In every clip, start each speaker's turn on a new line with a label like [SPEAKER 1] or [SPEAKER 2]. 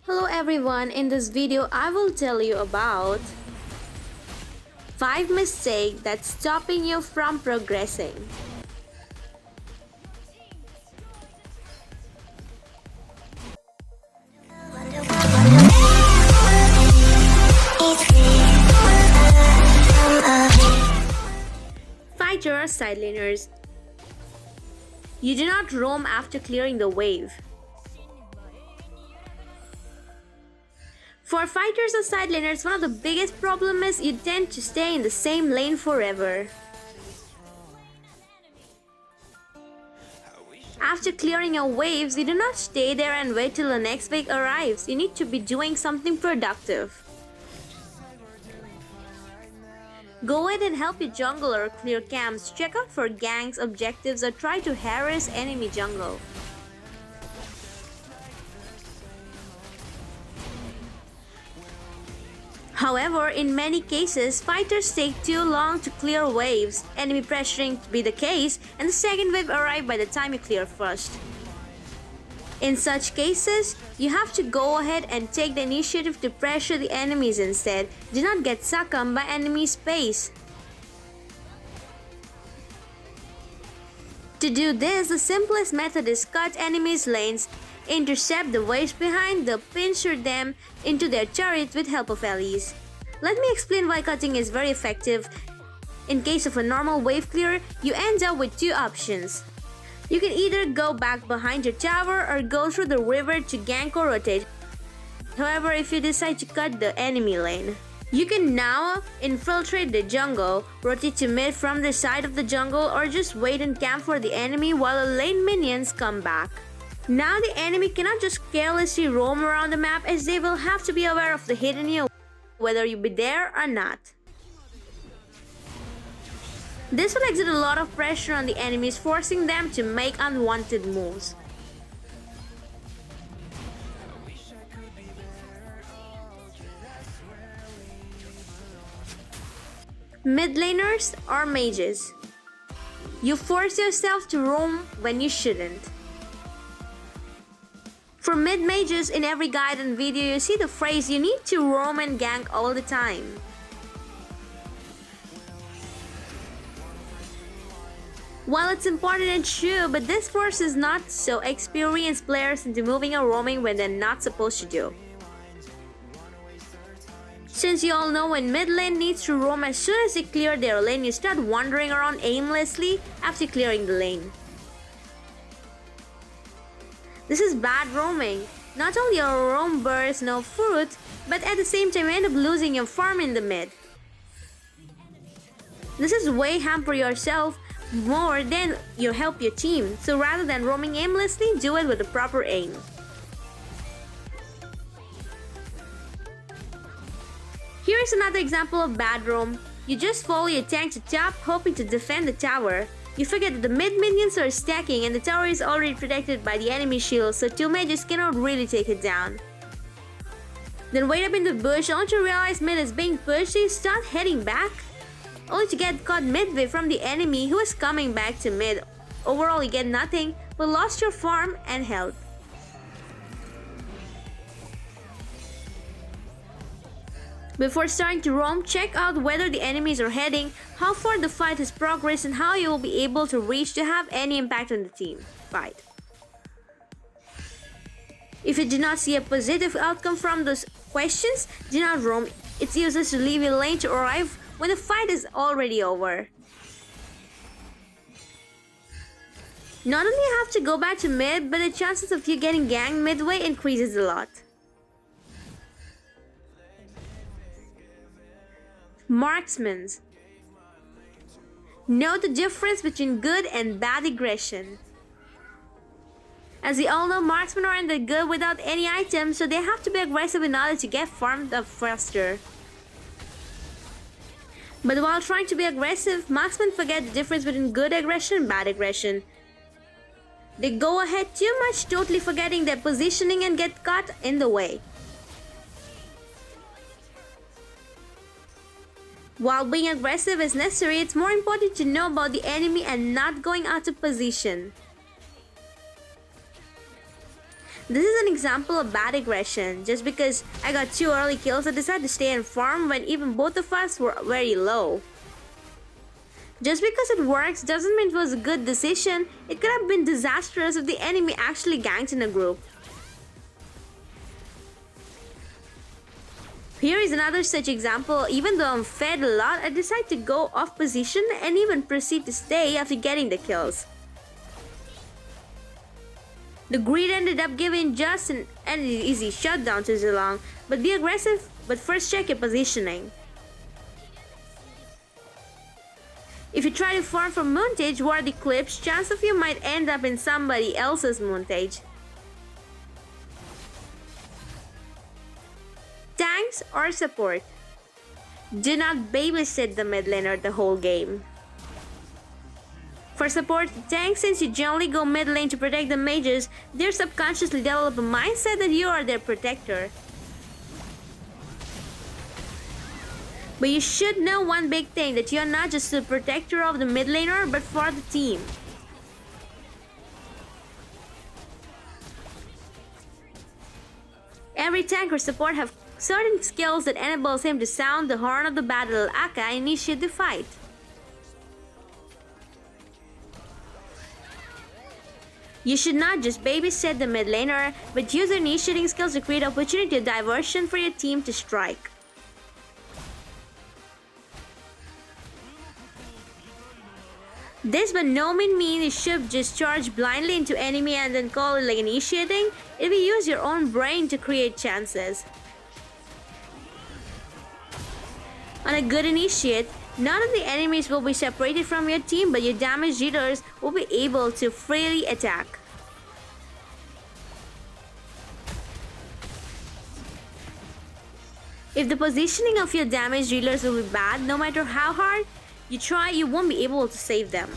[SPEAKER 1] Hello everyone, in this video I will tell you about 5 mistakes that's stopping you from progressing. Fighter or sideliners. You do not roam after clearing the wave. For fighters or sideliners, one of the biggest problems is you tend to stay in the same lane forever. After clearing your waves, you do not stay there and wait till the next wave arrives. You need to be doing something productive. Go ahead and help your jungler clear camps, check out for ganks, objectives, or try to harass enemy jungle. However, in many cases, fighters take too long to clear waves, enemy pressuring to be the case, and the second wave arrives by the time you clear first. In such cases, you have to go ahead and take the initiative to pressure the enemies instead. Do not get succumbed by enemy space. To do this, the simplest method is cut enemies' lanes, intercept the waves behind them, pincer them into their turret with help of allies. Let me explain why cutting is very effective. In case of a normal wave clear, you end up with two options. You can either go back behind your tower or go through the river to gank or rotate. However, if you decide to cut the enemy lane, you can now infiltrate the jungle, rotate to mid from the side of the jungle, or just wait and camp for the enemy while the lane minions come back. Now the enemy cannot just carelessly roam around the map, as they will have to be aware of the hidden you, whether you be there or not. This will exert a lot of pressure on the enemies, forcing them to make unwanted moves. Mid laners or mages. You force yourself to roam when you shouldn't. For mid mages, in every guide and video you see the phrase "you need to roam and gank all the time." While it's important and true, but this forces not so experienced players into moving or roaming when they're not supposed to do. Since you all know when mid lane needs to roam, as soon as they clear their lane, you start wandering around aimlessly after clearing the lane. This is bad roaming. Not only your roam bears no fruit, but at the same time you end up losing your farm in the mid. This is way hamper yourself more than you help your team, so rather than roaming aimlessly, do it with the proper aim. Here is another example of bad roam. You just follow your tank to top, hoping to defend the tower. You forget that the mid minions are stacking and the tower is already protected by the enemy shield, so two mages cannot really take it down. Then wait up in the bush only to realize mid is being pushed, so you start heading back, only to get caught midway from the enemy who is coming back to mid. Overall, you get nothing, but lost your farm and health. Before starting to roam, check out whether the enemies are heading, how far the fight has progressed, and how you will be able to reach to have any impact on the team fight. If you do not see a positive outcome from those questions, do not roam. It's useless to leave your lane to arrive when the fight is already over. Not only you have to go back to mid, but the chances of you getting ganked midway increases a lot. Marksmen. Know the difference between good and bad aggression. As we all know, marksmen aren't that good without any items, so they have to be aggressive in order to get farmed up faster. But while trying to be aggressive, marksmen forget the difference between good aggression and bad aggression. They go ahead too much, totally forgetting their positioning, and get caught in the way. While being aggressive is necessary, it's more important to know about the enemy and not going out of position. This is an example of bad aggression. Just because I got 2 early kills, I decided to stay and farm when even both of us were very low. Just because it works doesn't mean it was a good decision. It could have been disastrous if the enemy actually ganked in a group. Here is another such example. Even though I'm fed a lot, I decide to go off position and even proceed to stay after getting the kills. The greed ended up giving just an easy shutdown to Zilong, but be aggressive, but first check your positioning. If you try to farm from Moontage worthy clips, chance of you might end up in somebody else's Moontage. Tanks or support. Do not babysit the mid laner the whole game. For support tanks, since you generally go mid lane to protect the mages, they subconsciously develop a mindset that you are their protector. But you should know one big thing, that you are not just the protector of the mid laner, but for the team. Every tank or support have certain skills that enables him to sound the horn of the battle, aka initiate the fight. You should not just babysit the mid laner, but use your initiating skills to create opportunity of diversion for your team to strike. This by no means means you should just charge blindly into enemy and then call it like initiating. If you use your own brain to create chances. On a good initiate, none of the enemies will be separated from your team, but your damage dealers will be able to freely attack. If the positioning of your damage dealers will be bad, no matter how hard you try, you won't be able to save them.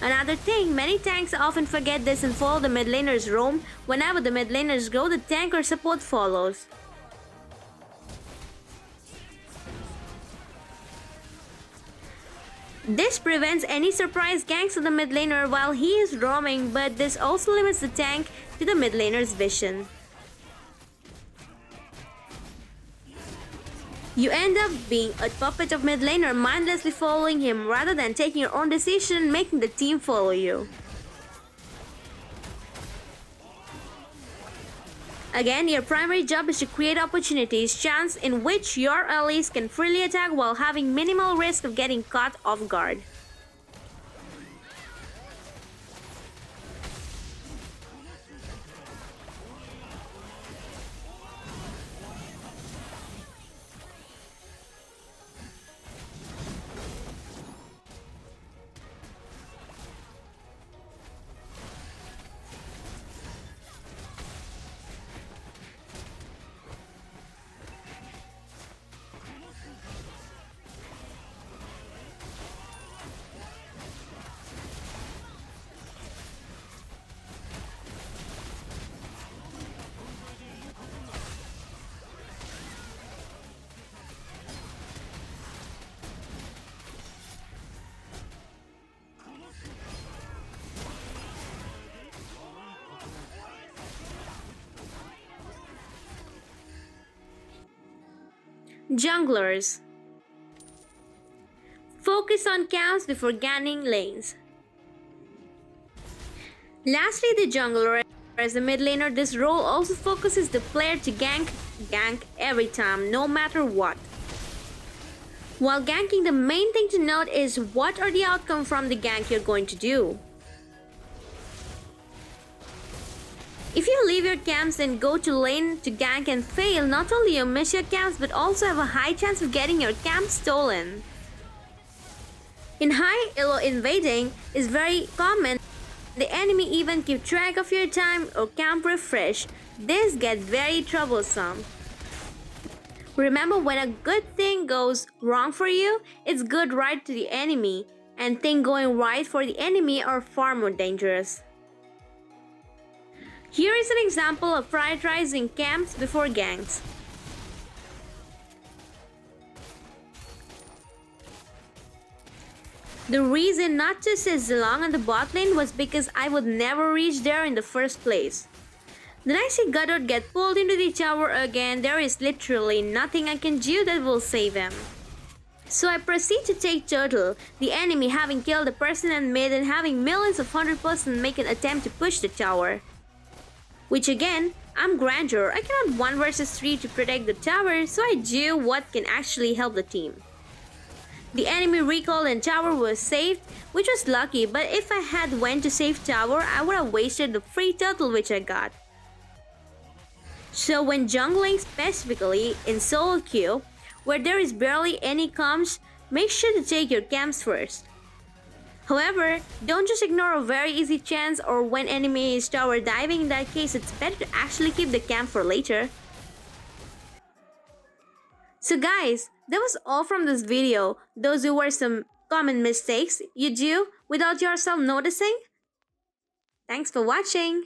[SPEAKER 1] Another thing, many tanks often forget this and follow the mid laners roam. Whenever the mid laners go, the tank or support follows. This prevents any surprise ganks of the mid laner while he is roaming, but this also limits the tank to the mid laner's vision. You end up being a puppet of mid laner, mindlessly following him rather than taking your own decision and making the team follow you. Again, your primary job is to create opportunities, chance in which your allies can freely attack while having minimal risk of getting caught off guard. Junglers. Focus on camps before ganking lanes. Lastly, the jungler. As a mid laner, this role also focuses the player to gank every time, no matter what. While ganking, the main thing to note is what are the outcome from the gank you're going to do. If you leave your camps and go to lane to gank and fail, not only you miss your camps but also have a high chance of getting your camp stolen. In high elo invading is very common. The enemy even keep track of your time or camp refresh. This gets very troublesome. Remember, when a good thing goes wrong for you, it's good right to the enemy, and things going right for the enemy are far more dangerous. Here is an example of prioritizing camps before ganks. The reason not to sit Zilong on the bot lane was because I would never reach there in the first place. Then I see Godot get pulled into the tower again. There is literally nothing I can do that will save him. So I proceed to take Turtle, the enemy having killed the person and Madeon having millions of 100% make an attempt to push the tower. Which again, I'm Grandeur, I cannot 1 versus 3 to protect the tower, so I do what can actually help the team. The enemy recall and tower was saved, which was lucky, but if I had went to save tower, I would have wasted the free turtle which I got. So when jungling, specifically in solo queue, where there is barely any comms, make sure to take your camps first. However, don't just ignore a very easy chance or when enemy is tower diving. In that case, it's better to actually keep the camp for later. So guys, that was all from this video. Those who were some common mistakes you do without yourself noticing. Thanks for watching.